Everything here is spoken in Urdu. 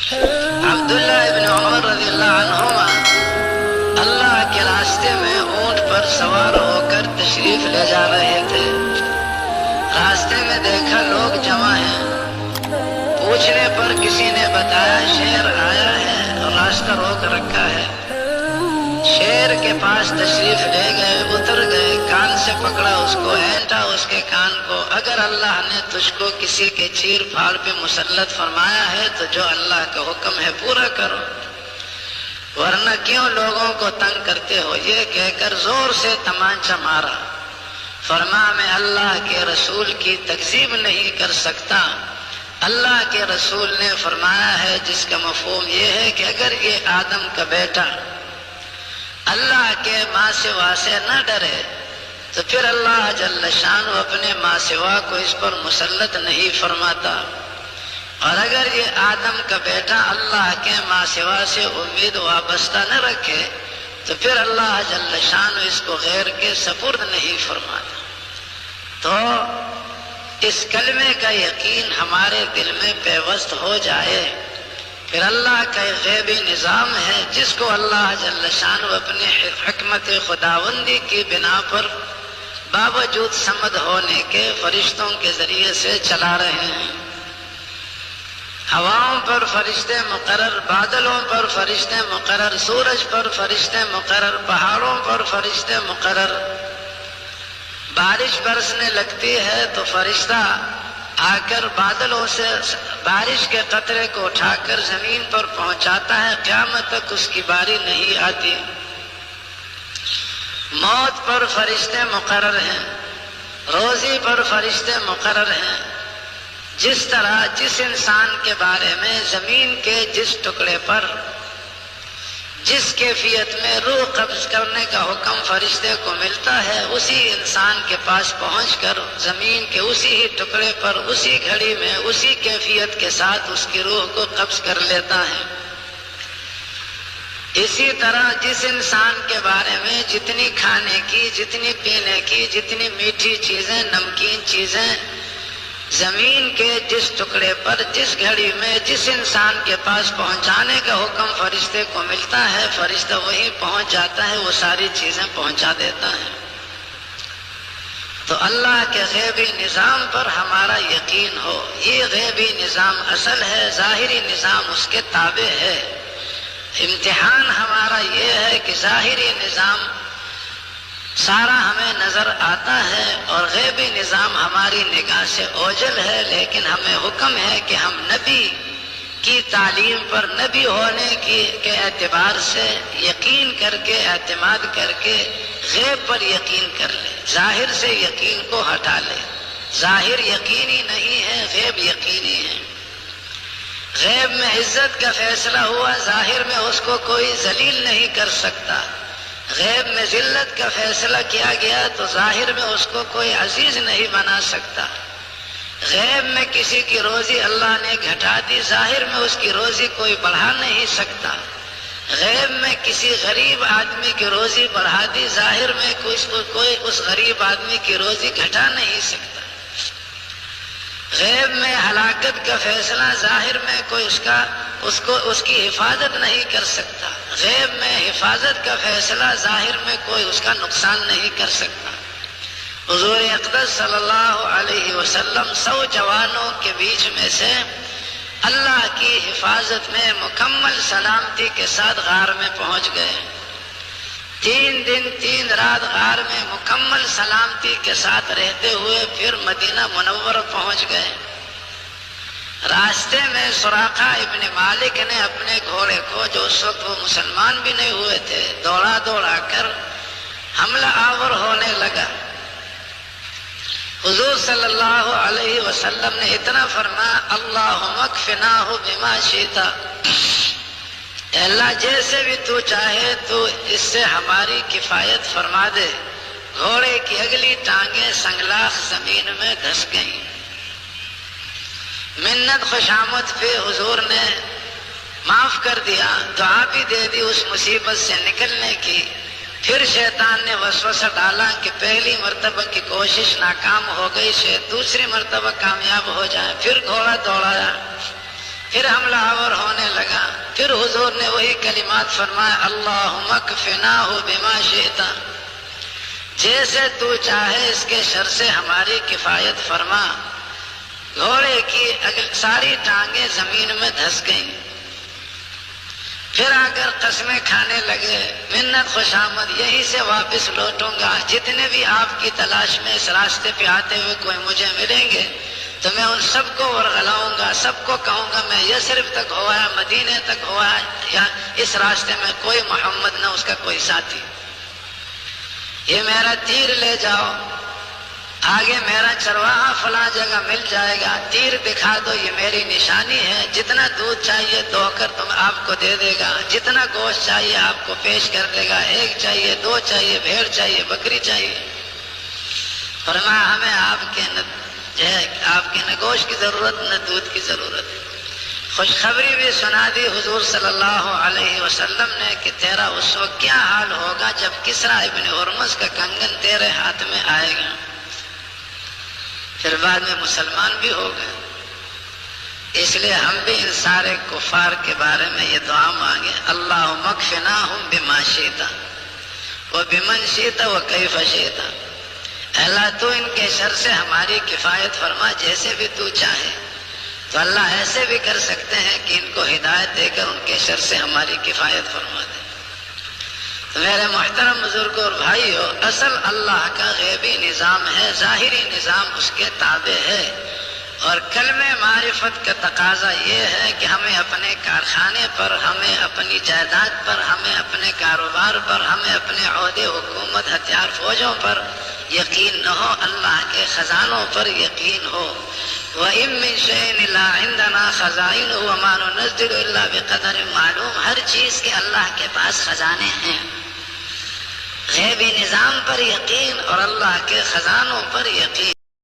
عبداللہ ابن عمر رضی اللہ عنہما اللہ کے راستے میں اونٹ پر سوار ہو کر تشریف لے جا رہے تھے۔ راستے میں دیکھا لوگ جمع ہیں۔ پوچھنے پر کسی نے بتایا شیر آیا ہے اور راستہ روک رکھا ہے۔ شیر کے پاس تشریف لے گئے، اتر گئے، کان سے پکڑا اس کو، اینٹا اس کے کان کو۔ اگر اللہ نے تجھ کو کسی کے چیر پھاڑ پہ مسلط فرمایا ہے تو جو اللہ کا حکم ہے پورا کرو، ورنہ کیوں لوگوں کو تنگ کرتے ہو؟ یہ کہہ کر زور سے تمانچہ مارا۔ فرما میں اللہ کے رسول کی تکذیب نہیں کر سکتا۔ اللہ کے رسول نے فرمایا ہے جس کا مفہوم یہ ہے کہ اگر یہ آدم کا بیٹا اللہ کے ماں سوا سے نہ ڈرے تو پھر اللہ جل شان اپنے ماں سوا کو اس پر مسلط نہیں فرماتا، اور اگر یہ آدم کا بیٹا اللہ کے ماں سوا سے امید وابستہ نہ رکھے تو پھر اللہ جل شان اس کو غیر کے سپرد نہیں فرماتا۔ تو اس کلمے کا یقین ہمارے دل میں پیوست ہو جائے، پھر اللہ کا غیبی نظام ہے جس کو اللہ جل شان اپنے حکمت خداوندی کی بنا پر باوجود صمد ہونے کے فرشتوں کے ذریعے سے چلا رہے ہیں۔ ہواؤں پر فرشتے مقرر، بادلوں پر فرشتے مقرر، سورج پر فرشتے مقرر، پہاڑوں پر فرشتے مقرر۔ بارش برسنے لگتی ہے تو فرشتہ آ کر بادلوں سے بارش کے قطرے کو اٹھا کر زمین پر پہنچاتا ہے، قیامت تک اس کی باری نہیں آتی۔ موت پر فرشتے مقرر ہیں، روزی پر فرشتے مقرر ہیں۔ جس طرح جس انسان کے بارے میں زمین کے جس ٹکڑے پر جس کیفیت میں روح قبض کرنے کا حکم فرشتے کو ملتا ہے، اسی انسان کے پاس پہنچ کر زمین کے اسی ہی ٹکڑے پر اسی گھڑی میں اسی کیفیت کے ساتھ اس کی روح کو قبض کر لیتا ہے۔ اسی طرح جس انسان کے بارے میں جتنی کھانے کی، جتنی پینے کی، جتنی میٹھی چیزیں، نمکین چیزیں زمین کے جس ٹکڑے پر جس گھڑی میں جس انسان کے پاس پہنچانے کا حکم فرشتے کو ملتا ہے، فرشتہ وہیں پہنچ جاتا ہے، وہ ساری چیزیں پہنچا دیتا ہے۔ تو اللہ کے غیبی نظام پر ہمارا یقین ہو۔ یہ غیبی نظام اصل ہے، ظاہری نظام اس کے تابع ہے۔ امتحان ہمارا یہ ہے کہ ظاہری نظام سارا ہمیں نظر آتا ہے اور غیبی نظام ہماری نگاہ سے اوجھل ہے، لیکن ہمیں حکم ہے کہ ہم نبی کی تعلیم پر، نبی ہونے کے اعتبار سے یقین کر کے، اعتماد کر کے غیب پر یقین کر لیں، ظاہر سے یقین کو ہٹا لیں۔ ظاہر یقینی نہیں ہے، غیب یقینی ہے۔ غیب میں عزت کا فیصلہ ہوا، ظاہر میں اس کو کوئی ذلیل نہیں کر سکتا۔ غیب میں ذلت کا فیصلہ کیا گیا تو ظاہر میں اس کو کوئی عزیز نہیں بنا سکتا۔ غیب میں کسی کی روزی اللہ نے گھٹا دی، ظاہر میں اس کی روزی کوئی بڑھا نہیں سکتا۔ غیب میں کسی غریب آدمی کی روزی بڑھا دی، ظاہر میں کوئی اس غریب آدمی کی روزی گھٹا نہیں سکتا۔ غیب میں ہلاکت کا فیصلہ، ظاہر میں کوئی اس کی حفاظت نہیں کر سکتا۔ غیب میں حفاظت کا فیصلہ، ظاہر میں کوئی اس کا نقصان نہیں کر سکتا۔ حضور اقدس صلی اللہ علیہ وسلم 100 جوانوں کے بیچ میں سے اللہ کی حفاظت میں مکمل سلامتی کے ساتھ غار میں پہنچ گئے۔ 3 دن 3 رات غار میں مکمل سلامتی کے ساتھ رہتے ہوئے پھر مدینہ منورہ پہنچ گئے۔ راستے میں سراقہ ابن مالک نے اپنے گھوڑے کو، جو اس وقت وہ مسلمان بھی نہیں ہوئے تھے، دوڑا دوڑا کر حملہ آور ہونے لگا۔ حضور صلی اللہ علیہ وسلم نے اتنا فرمایا، اللہم اکفناہ بما شئت، اے اللہ جیسے بھی تو چاہے تو اس سے ہماری کفایت فرما دے۔ گھوڑے کی اگلی ٹانگیں سنگلاخ زمین میں دھس گئیں۔ منت خوشامد پہ حضور نے معاف کر دیا، دعا بھی دے دی اس مصیبت سے نکلنے کی۔ پھر شیطان نے وسوسہ ڈالا کہ پہلی مرتبہ کی کوشش ناکام ہو گئی، دوسری مرتبہ کامیاب ہو جائے۔ پھر گھوڑا دوڑایا، پھر حملہ آور ہونے لگا، پھر حضور نے وہی کلمات فرمایا، اللہم اکفناہ بما شئت، جیسے تو چاہے اس کے شر سے ہماری کفایت فرما۔ گھوڑے کی ساری ٹانگیں زمین میں دھس گئیں۔ پھر آ کر قسمیں کھانے لگے، منت خوشامد، یہیں سے واپس لوٹوں گا، جتنے بھی آپ کی تلاش میں اس راستے پہ آتے ہوئے کوئی مجھے ملیں گے تو میں ان سب کو ورغلاؤں گا، سب کو کہوں گا میں یثرب تک ہوا ہے، مدینے تک ہوا ہے، یا اس راستے میں کوئی محمد نہ اس کا کوئی ساتھی، یہ میرا تیر لے جاؤ، آگے میرا چرواہا فلاں جگہ مل جائے گا، تیر دکھا دو، یہ میری نشانی ہے، جتنا دودھ چاہیے دو کر تم آپ کو دے دے گا، جتنا گوشت چاہیے آپ کو پیش کر دے گا، ایک چاہیے، دو چاہیے، بھیڑ چاہیے، بکری چاہیے۔ فرمایا ہمیں آپ کے نہ گوشت کی ضرورت نہ دودھ کی ضرورت۔ خوشخبری بھی سنا دی حضور صلی اللہ علیہ وسلم نے کہ تیرا اس وقت کیا حال ہوگا جب کسریٰ ابن ہرمز کا کنگن تیرے ہاتھ میں آئے گا۔ پھر بعد میں مسلمان بھی ہو گئے۔ اس لیے ہم بھی ان سارے کفار کے بارے میں یہ دعا مانگے، اللہم اکفناہم بما شئت وبمن شئت وکیف شئت، اللہ تو ان کے شر سے ہماری کفایت فرما جیسے بھی تو چاہے۔ تو اللہ ایسے بھی کر سکتے ہیں کہ ان کو ہدایت دے کر ان کے شر سے ہماری کفایت فرما دے۔ تو میرے محترم بزرگوں اور بھائیو، اصل اللہ کا غیبی نظام ہے، ظاہری نظام اس کے تابع ہے، اور کلمہ معرفت کا تقاضا یہ ہے کہ ہمیں اپنے کارخانے پر، ہمیں اپنی جائیداد پر، ہمیں اپنے کاروبار پر، ہمیں اپنے عہدے، حکومت، ہتھیار، فوجوں پر یقین نہ ہو، اللہ کے خزانوں پر یقین ہو۔ وَإِن مِّن شَيْءٍ إِلَّا عِندَنَا خَزَائِنُهُ وَمَا نُنَزِّلُ إِلَّا بِقَدَرٍ معلوم، ہر چیز کے اللہ کے پاس خزانے ہیں۔ غیبی نظام پر یقین اور اللہ کے خزانوں پر یقین۔